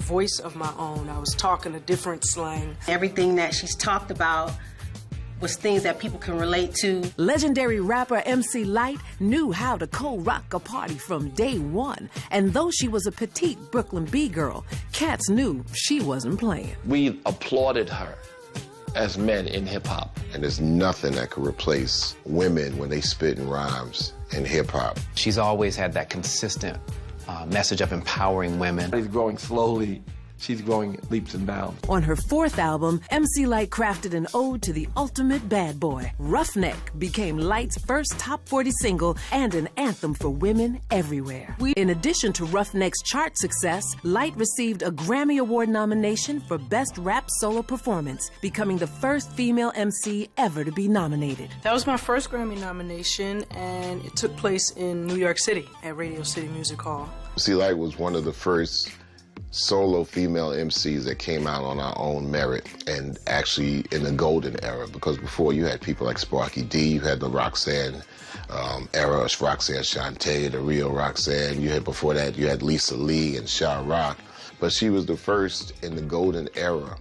voice of my own. I was talking a different slang. Everything that she's talked about was things that people can relate to. Legendary rapper MC Lyte knew how to co-rock a party from day one. And though she was a petite Brooklyn B-girl, cats knew she wasn't playing. We applauded her as men in hip-hop. And there's nothing that could replace women when they spit in rhymes in hip-hop. She's always had that consistent message of empowering women. She's growing slowly. She's growing leaps and bounds. On her fourth album, MC Lyte crafted an ode to the ultimate bad boy. Roughneck became Lyte's first top 40 single and an anthem for women everywhere. In addition to Roughneck's chart success, Lyte received a Grammy Award nomination for Best Rap Solo Performance, becoming the first female MC ever to be nominated. That was my first Grammy nomination, and it took place in New York City at Radio City Music Hall. MC Lyte was one of the first solo female MCs that came out on our own merit, and actually in the golden era, because before you had people like Sparky D, you had the Roxanne era, Roxanne Shante, the real Roxanne. You had before that, you had Lisa Lee and Sha Rock, but she was the first in the golden era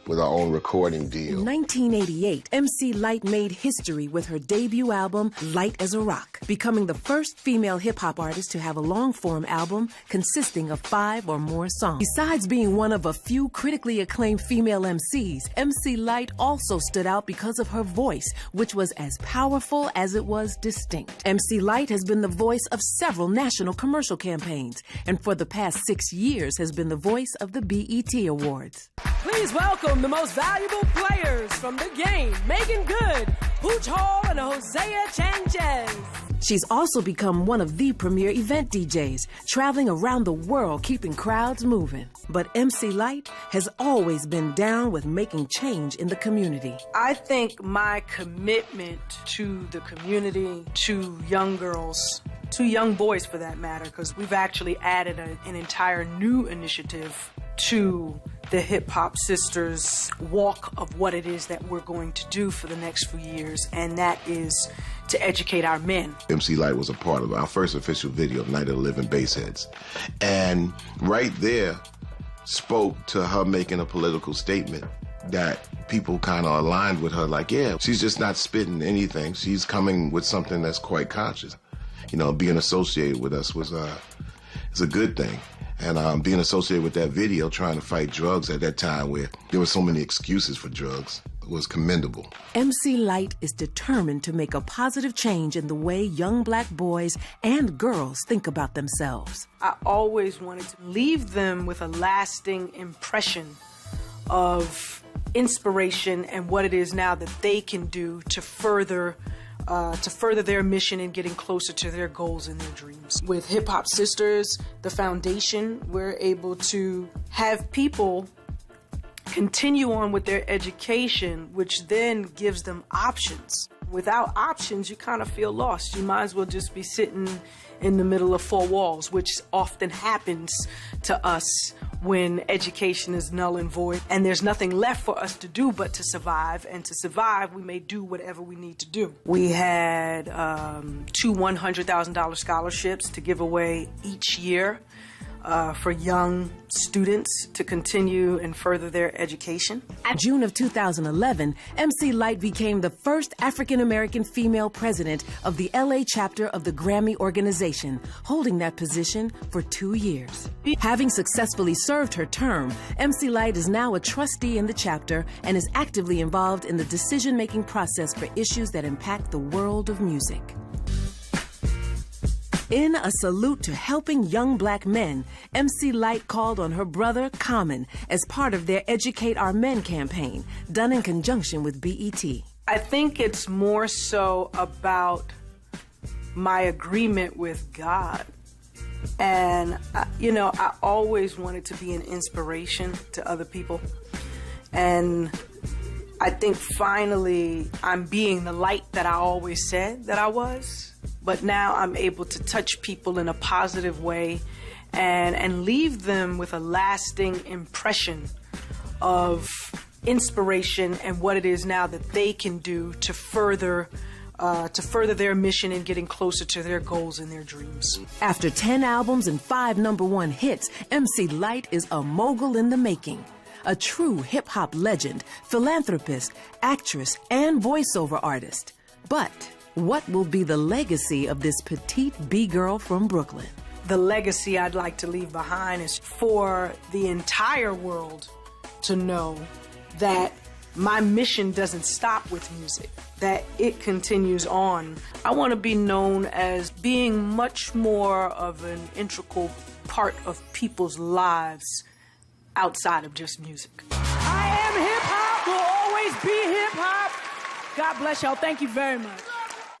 with our own recording deal. In 1988, MC Lyte made history with her debut album, Lyte as a Rock, becoming the first female hip-hop artist to have a long-form album consisting of 5 or more songs. Besides being one of a few critically acclaimed female MCs, MC Lyte also stood out because of her voice, which was as powerful as it was distinct. MC Lyte has been the voice of several national commercial campaigns, and for the past 6 years has been the voice of the BET Awards. Please welcome the most valuable players from the game, Megan Good, Pooch Hall, and Hosea Chanchez. She's also become one of the premier event DJs, traveling around the world keeping crowds moving. But MC Lyte has always been down with making change in the community. I think my commitment to the community, to young girls, to young boys for that matter, because we've actually added an entire new initiative to the Hip Hop Sisters walk of what it is that we're going to do for the next few years, and that is to educate our men. MC Lyte was a part of our first official video of Night of the Living Bassheads. And right there spoke to her making a political statement that people kind of aligned with her, like, yeah, she's just not spitting anything. She's coming with something that's quite conscious. You know, being associated with us was is a good thing. And being associated with that video, trying to fight drugs at that time where there were so many excuses for drugs, was commendable. MC Lyte is determined to make a positive change in the way young black boys and girls think about themselves. I always wanted to leave them with a lasting impression of inspiration and what it is now that they can do to further their mission in getting closer to their goals and their dreams. With Hip Hop Sisters, the foundation, we're able to have people continue on with their education, which then gives them options. Without options, you kind of feel lost. You might as well just be sitting in the middle of 4 walls, which often happens to us when education is null and void, and there's nothing left for us to do but to survive, and to survive, we may do whatever we need to do. We had 2 $100,000 scholarships to give away each year for young students to continue and further their education. In June of 2011, MC Lyte became the first African-American female president of the LA chapter of the Grammy organization, holding that position for 2 years. Having successfully served her term, MC Lyte is now a trustee in the chapter and is actively involved in the decision-making process for issues that impact the world of music. In a salute to helping young black men, MC Lyte called on her brother Common as part of their Educate Our Men campaign, done in conjunction with BET. I think it's more so about my agreement with God. And, you know, I always wanted to be an inspiration to other people. And I think finally I'm being the light that I always said that I was. But now I'm able to touch people in a positive way and leave them with a lasting impression of inspiration and what it is now that they can do to further further their mission in getting closer to their goals and their dreams. After 10 albums and 5 #1 hits, MC Lyte is a mogul in the making. A true hip-hop legend, philanthropist, actress, and voiceover artist. But what will be the legacy of this petite B-girl from Brooklyn? The legacy I'd like to leave behind is for the entire world to know that my mission doesn't stop with music, that it continues on. I want to be known as being much more of an integral part of people's lives outside of just music. I am hip-hop, will always be hip-hop. God bless y'all. Thank you very much.